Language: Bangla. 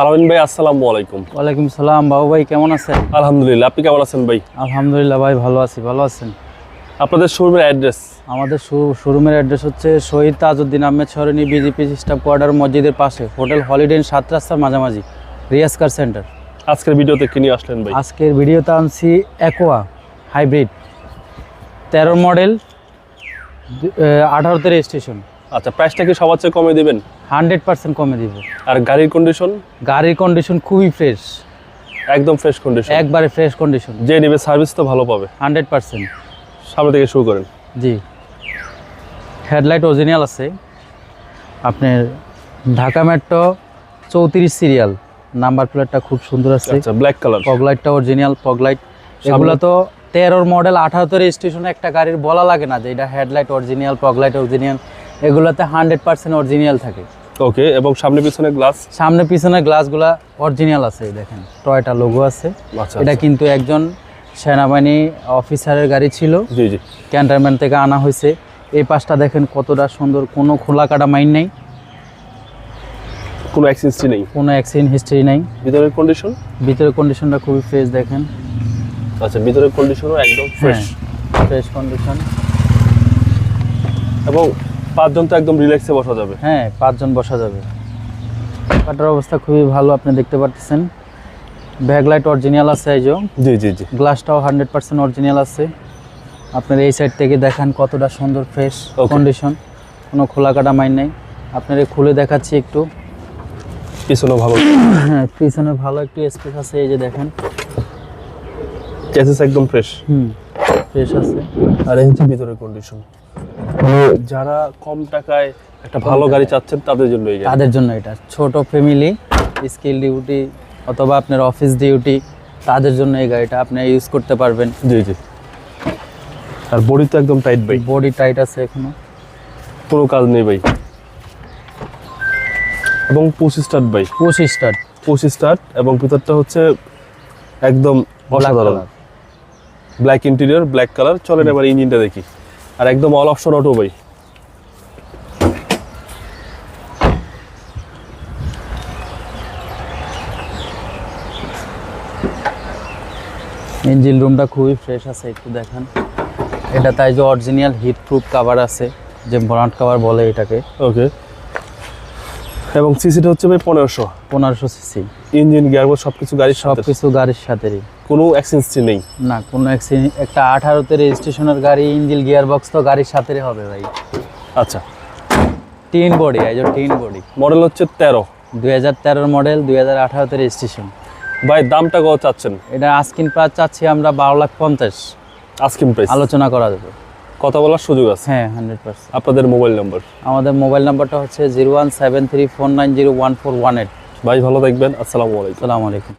আলামিন ভাই, আসসালামু আলাইকুম। ওয়ালাইকুম সালাম। বাবু ভাই কেমন আছেন? আলহামদুলিল্লাহ, আপনি কেমন আছেন ভাই? আলহামদুলিল্লাহ ভাই, ভালো আছি। ভালো আছেন? আপনাদের শোরুমের অ্যাড্রেস? আমাদের শোরুমের অ্যাড্রেস হচ্ছে শহীদ তাজউদ্দিন আহমেদ সরণি, বিজেপি স্টাফ কোয়ার্টার, মসজিদের পাশে, হোটেল হলিডে ইন 7 রাস্তার মাঝামাঝি, রিয়াজ কার সেন্টার। আজকের ভিডিওতে কি নিয়ে আসলেন ভাই? আজকের ভিডিওতে আনছি অ্যাকোয়া হাইব্রিড 13 মডেল, 18তে রেজিস্ট্রেশন। আচ্ছা, প্রাইসটা কি সবার চেয়ে কমে দিবেন? 100% কমে দিব। আর গাড়ির কন্ডিশন? গাড়ির কন্ডিশন খুবই ফ্রেশ, একদম ফ্রেশ কন্ডিশন, একবারে ফ্রেশ কন্ডিশন। যে নেবে সার্ভিস তো ভালো পাবে 100%। সামনে থেকে শুরু করেন। জি, হেডলাইট অরিজিনাল আছে আপনার, ঢাকা মেট্রো 34 সিরিয়াল, নাম্বার প্লেটটা খুব সুন্দর আছে। আচ্ছা, ব্ল্যাক কালার। পগলাইটটা অরিজিনাল পগলাইট। এগুলো তো 13 মডেল 18তে রেজিস্ট্রেশনে একটা গাড়ির বলা লাগে না যে এটা হেডলাইট অরিজিনাল, পগলাইট অরিজিনাল। এগুলোতে 100% অরিজিনাল থাকে। ওকে, এবং সামনে পিছনে গ্লাস? সামনে পিছনে গ্লাসগুলা অরিজিনাল আছে, দেখেন টয়োটা লোগো আছে। আচ্ছা, এটা কিন্তু একজন সেনাবাহিনী অফিসারের গাড়ি ছিল, জি জি, ক্যান্টনমেন্ট থেকে আনা হয়েছে। এই পাশটা দেখেন কতটা সুন্দর, কোনো খোলা কাটা মাইন নেই, কোনো অ্যাক্সিডেন্ট নেই, কোনো অ্যাক্সিডেন্ট হিস্ট্রি নাই। ভিতরের কন্ডিশন? ভিতরের কন্ডিশনটা খুবই ফ্রেশ দেখেন। আচ্ছা, ভিতরের কন্ডিশনও একদম ফ্রেশ, ফ্রেশ কন্ডিশন। এবং 5 জন তো একদম রিল্যাক্সে বসা যাবে। হ্যাঁ, 5 জন বসা যাবে। কাটার অবস্থা খুবই ভালো, আপনি দেখতে পাচ্ছেন। ব্যাকলাইট অরিজিনাল আছে, এই যে জি জি জি, গ্লাসটাও 100% অরিজিনাল আছে। আপনার এই সাইড থেকে দেখেন কতটা সুন্দর ফ্রেশ কন্ডিশন, কোনো খোলা কাটা মাইন নেই। আপনার খুলে দেখাচ্ছি একটু। পিছনে ভালো, হ্যাঁ, পিছনে ভালো একটু স্পেস আছে, এই যে দেখেন। চেসিস একদম ফ্রেশ, ফ্রেশ আছে। আর এই হচ্ছে ভিতরের কন্ডিশন। যারা কম টাকায় একটা ভালো গাড়ি চাচ্ছেন তাদের জন্য এই গাড়ি। তাদের জন্য এটা ছোট ফ্যামিলি, স্কিল ডিউটি অথবা আপনার অফিস ডিউটি, তাদের জন্য এই গাড়িটা আপনি ইউজ করতে পারবেন। জি জি, আর বডি তো একদম টাইট ভাই, বডি টাইট আছে, এখনো কোনো কাজ নেই ভাই। এবং 25 স্টার্ট ভাই, 25 স্টার্ট, এবং ভিতরটা হচ্ছে একদম অসাধারণ। Black interior, black colour. চলেন এবার ইঞ্জিনটা দেখি। আর একদম অল অপশন অটো ভাই। ইঞ্জিন রুমটা খুবই ফ্রেশ আছে, একটু দেখেন। এটা তাই যে অরিজিনাল হিট প্রুফ কভার আছে, যে ব্রান্ড কভার বলে এটাকে। ওকে, এবং সিসিটা হচ্ছে ভাই 1500 সিসি। ইঞ্জিন, গিয়ারবক্স সবকিছু গাড়ির সাথে, সবকিছু গাড়ির সাথেই। কোনো অ্যাক্সিডেন্ট নেই না, কোনো অ্যাক্সিডেন্ট। একটা 18তে রেজিস্ট্রেশনের গাড়ি, ইঞ্জিন গিয়ারবক্স তো গাড়ির সাথেই হবে ভাই। আচ্ছা, টিন বডি, এই যে টিন বডি। মডেল হচ্ছে 13, 2013 মডেল, 2018তে রেজিস্ট্রেশন। ভাই দামটা কত চাচ্ছেন? এটা আস্কিং প্রাইস চাচ্ছি আমরা 12,50,000। আস্কিং প্রাইস, আলোচনা করা যাবে, কথা বলার সুযোগ আছে। হ্যাঁ, 100%। আপনাদের মোবাইল নাম্বার? আমাদের মোবাইল নাম্বারটা হচ্ছে 01734901418। ভাই ভালো থাকবেন, আসসালামু আলাইকুম। আসসালামু আলাইকুম।